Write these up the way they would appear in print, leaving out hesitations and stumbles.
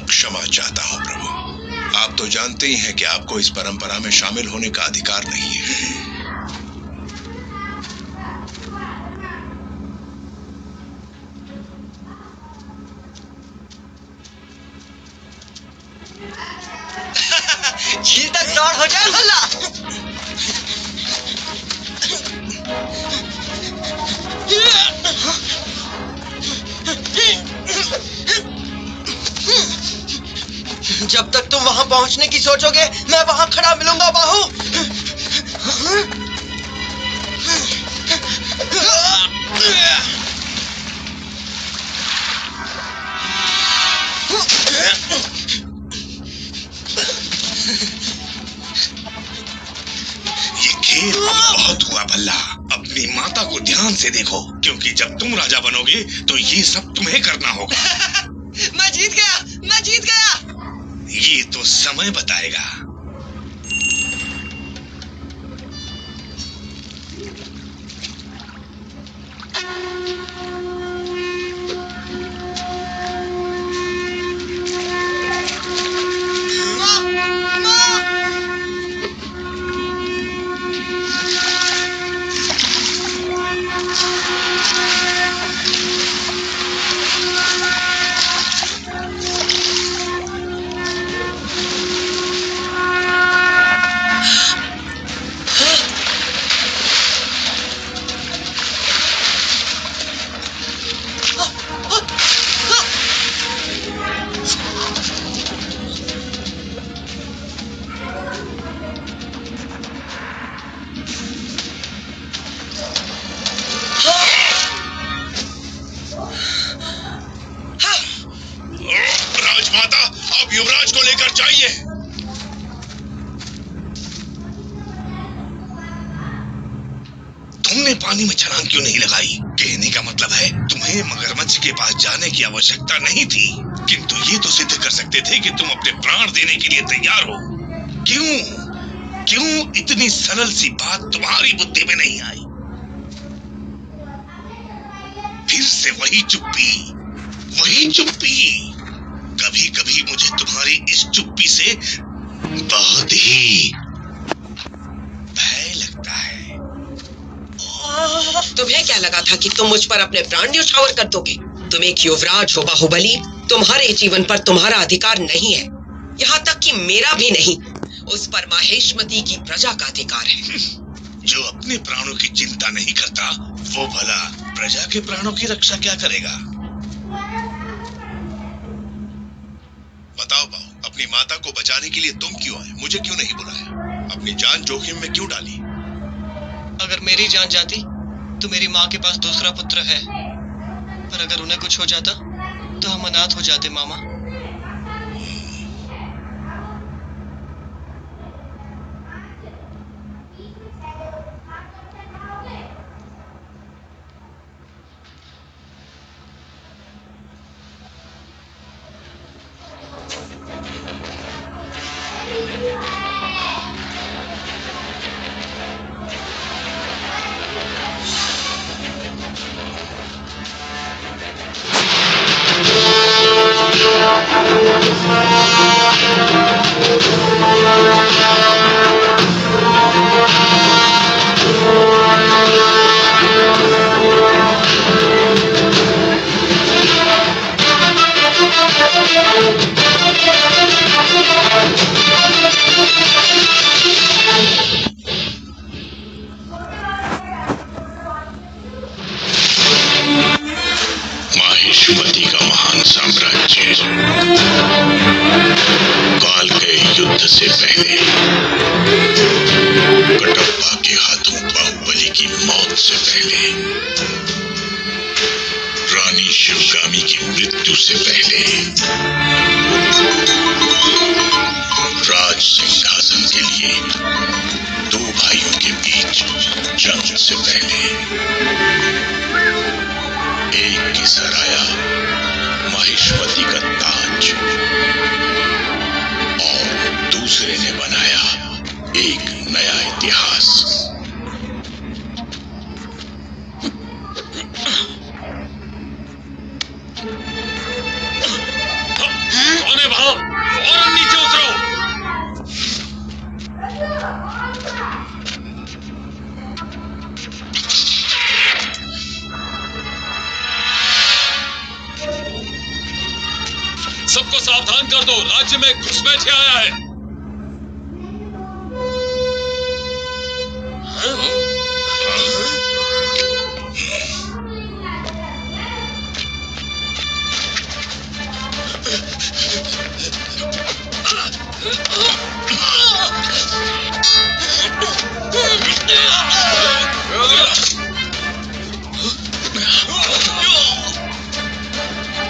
क्षमा चाहता हूं प्रभु। आप तो जानते ही हैं कि आपको इस परंपरा में शामिल होने का अधिकार नहीं है। झील तक दौड़ हो जाए हल्ला। जब तक तुम वहां पहुंचने की सोचोगे मैं वहां खड़ा मिलूंगा बाहू। बहुत हुआ भल्ला। अपनी माता को ध्यान से देखो, क्योंकि जब तुम राजा बनोगे तो ये सब तुम्हें करना होगा। मैं जीत गया, मैं जीत गया। ये तो समय बताएगा। राजमाता, आप युवराज को लेकर जाइए। तुमने पानी में छलांग क्यों नहीं लगाई? कहने का मतलब है तुम्हें मगरमच्छ के पास जाने की आवश्यकता नहीं थी, किंतु ये तो सिद्ध कर सकते थे कि तुम अपने प्राण देने के लिए तैयार हो। क्यों इतनी सरल सी बात तुम्हारी बुद्धि में नहीं आई? फिर से वही चुप्पी। कभी कभी मुझे तुम्हारी इस चुप्पी से बहुत ही भय लगता है। तुम्हें क्या लगा था कि तुम मुझ पर अपने प्राण न्यौछावर कर दोगे? तुम एक युवराज हो बाहुबली। तुम्हारे जीवन पर तुम्हारा अधिकार नहीं है, यहाँ तक कि मेरा भी नहीं। उस पर माहेश्मती की प्रजा का अधिकार है। जो अपने प्राणों की चिंता नहीं करता, वो भला प्रजा के प्राणों की रक्षा क्या करेगा? बताओ बाऊ, अपनी माता को बचाने के लिए तुम क्यों आए? मुझे क्यों नहीं बुलाया? अपनी जान जोखिम में क्यों डाली? अगर मेरी जान जाती तो मेरी माँ के पास दूसरा पुत्र है, पर अगर उन्हें कुछ हो जाता तो हम अनाथ हो जाते मामा। माहेश्मती का महान साम्राज्य काल के युद्ध से पहले, कटप्पा के हाथों बाहुबली की मौत से पहले, रानी शिवगामी की मृत्यु से पहले, राज सिंहासन के लिए दो भाइयों के बीच जंग से पहले, एक की सराया माहेश्मती का ताज और दूसरे ने बनाया एक नया इतिहास। सबको सावधान कर दो, राज्य में घुसपैठिए आया है।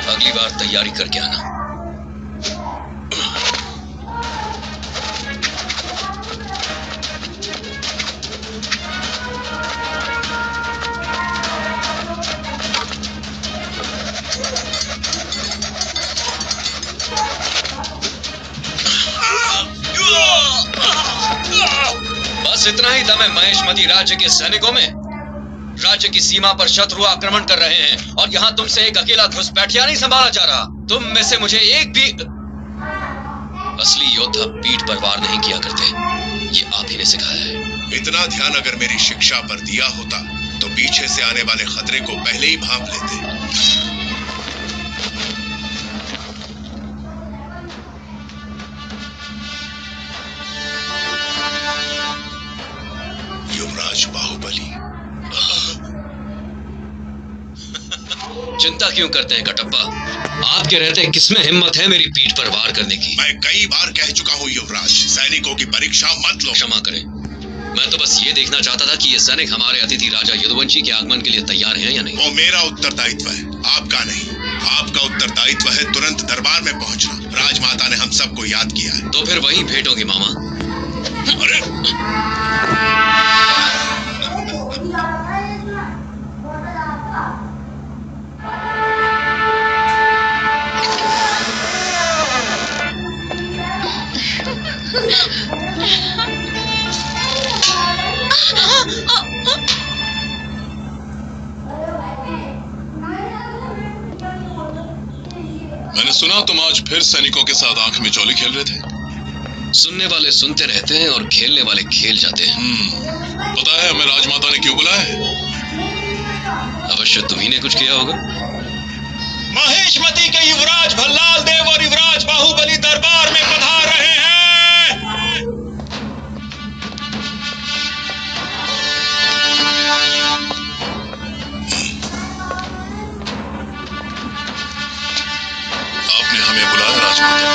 अगली बार तैयारी करके आना। बस इतना ही दम है महेशमती राज्य के सैनिकों में। राज्य की सीमा पर शत्रु आक्रमण कर रहे हैं और यहाँ तुमसे एक अकेला घुसपैठिया नहीं संभाला जा रहा। तुम में से मुझे एक भी असली योद्धा पीठ पर वार नहीं किया करते, ये आप ही ने सिखाया है। इतना ध्यान अगर मेरी शिक्षा पर दिया होता तो पीछे से आने वाले खतरे को पहले ही भांप लेते। युवराज बाहुबली, चिंता क्यों करते हैं कटप्पा? आपके रहते किसमें हिम्मत है मेरी पीठ पर वार करने की? मैं कई बार कह चुका हूँ युवराज, सैनिकों की परीक्षा मत लो। क्षमा करें, मैं तो बस ये देखना चाहता था कि ये सैनिक हमारे अतिथि राजा यदुवंशी के आगमन के लिए तैयार हैं या नहीं। वो मेरा उत्तरदायित्व है, आपका नहीं। आपका उत्तरदायित्व है तुरंत दरबार में पहुंचना। राजमाता ने हम सबको याद किया है। तो फिर वहीं भेंट होगी मामा। अरे मैंने सुना तुम आज फिर सैनिकों के साथ आंख मिचौली खेल रहे थे। सुनने वाले सुनते रहते हैं और खेलने वाले खेल जाते हैं। पता है हमें राजमाता ने क्यों बुलाया है? अवश्य तुम्ही ने कुछ किया होगा। महेशमती के युवराज भल्लाल देव और युवराज बाहुबली दरबार में पधार रहे हैं। आपने हमें बुलाया राजमाता।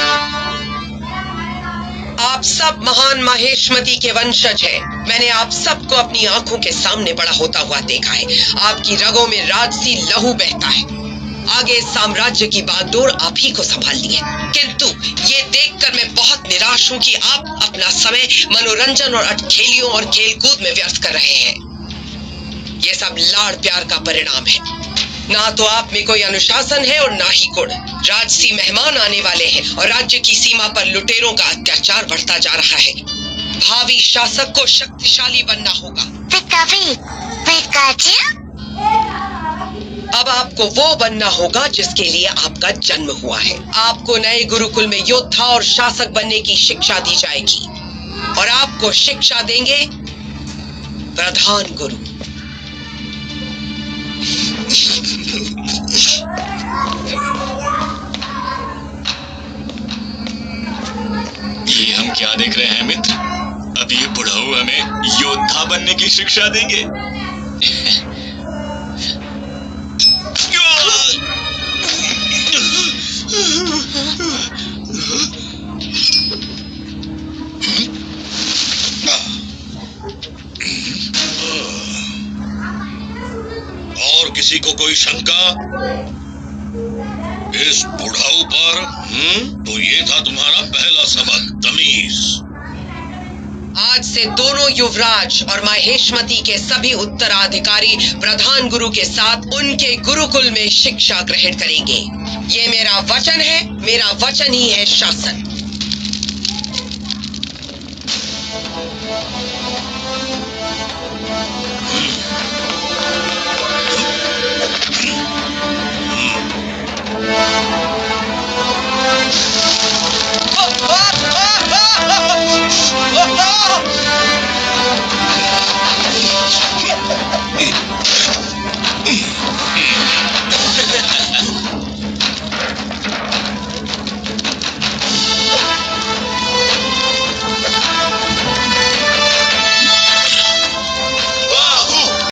आप सब महान महेशमती के वंशज हैं। मैंने आप सबको अपनी आंखों के सामने बड़ा होता हुआ देखा है। आपकी रगों में राजसी लहू बहता है। आगे साम्राज्य की बागडोर आप ही को संभालनी है। किंतु ये देखकर मैं बहुत निराश हूँ कि आप अपना समय मनोरंजन और अटखेलियों और खेलकूद में व्यर्थ कर रहे हैं। ये सब लाड़ प्यार का परिणाम है। ना तो आप में कोई अनुशासन है और ना ही गुण। राजसी मेहमान आने वाले हैं और राज्य की सीमा पर लुटेरों का अत्याचार बढ़ता जा रहा है। भावी शासक को शक्तिशाली बनना होगा। अब आपको वो बनना होगा जिसके लिए आपका जन्म हुआ है। आपको नए गुरुकुल में योद्धा और शासक बनने की शिक्षा दी जाएगी और आपको शिक्षा देंगे प्रधान गुरु। ये हम क्या देख रहे हैं मित्र? अब ये बुढ़ाऊ हमें योद्धा बनने की शिक्षा देंगे। और किसी को कोई शंका इस बुढ़ाऊ पर? तो ये था तुम्हारा पहला सबक, तमीज। आज से दोनों युवराज और महेशमती के सभी उत्तराधिकारी प्रधान गुरु के साथ उनके गुरुकुल में शिक्षा ग्रहण करेंगे। ये मेरा वचन है, मेरा वचन ही है शासन।